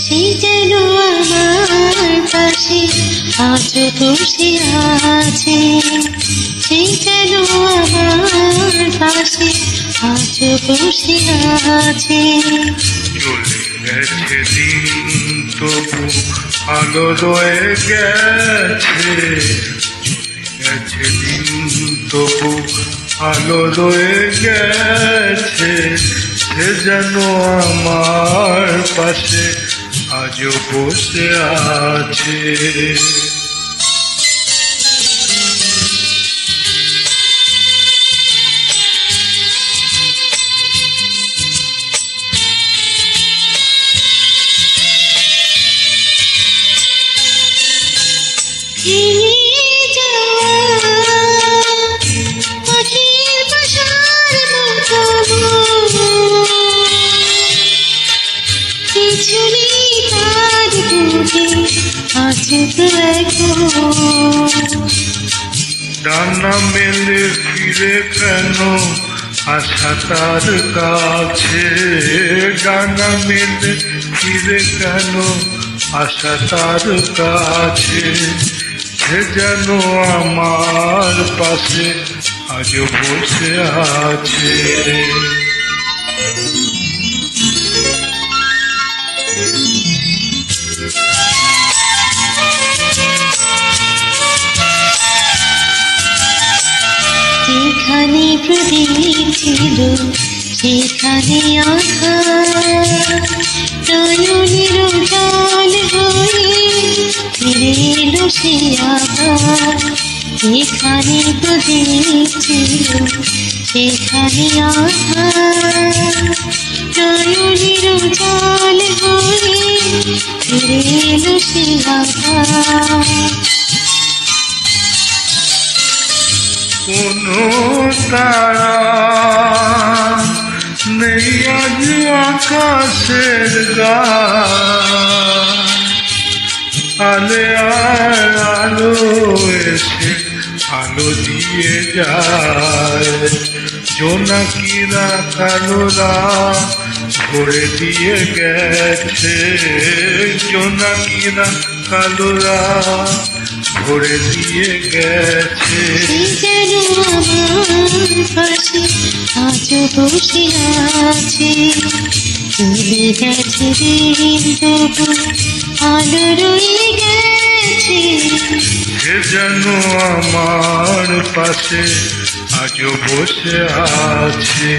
সে যেন আমার পাশে আজ বসে আছে, সে যেন আমার পাশে আজ বসে আছে। চলে গেছে দিন তবু আলো রয়ে গেছে, চলে গেছে দিন তবু আলো রয়ে গেছে। সে যেন আমার পাশে আজও বসে আছে। ডানা মেলে ফিরে কেন আশা তার কাছে, ডানা মেলে ফিরে কেন আশা তার কাছে। সে যেন আমার পাশে আজও বসে আছে। যেখানে প্রদীপ ছিল সেখানে আধার, নয়নের জল হয়ে ফিরে এলো সে আবার। যেখানে প্রদীপ ছিল সেখানে আধার, নয়নের জল হয়ে ফিরে এলো সে আবার। কোনো তারা নেই আজ আকাশের গায়, আলে আর আলো এসে আলো দিয়ে যায়। জোনাকিরা কালোরা ভরে দিয়ে গেছে, জোনাকিরা কালোরা ভরে দিয়ে গেছে। যেন আমার পাশে আজ বসে আছে, চলে গেছে দিন তবু আলো রয়ে গেছে। সে যেন আমার পাশে আজও বসে আছে।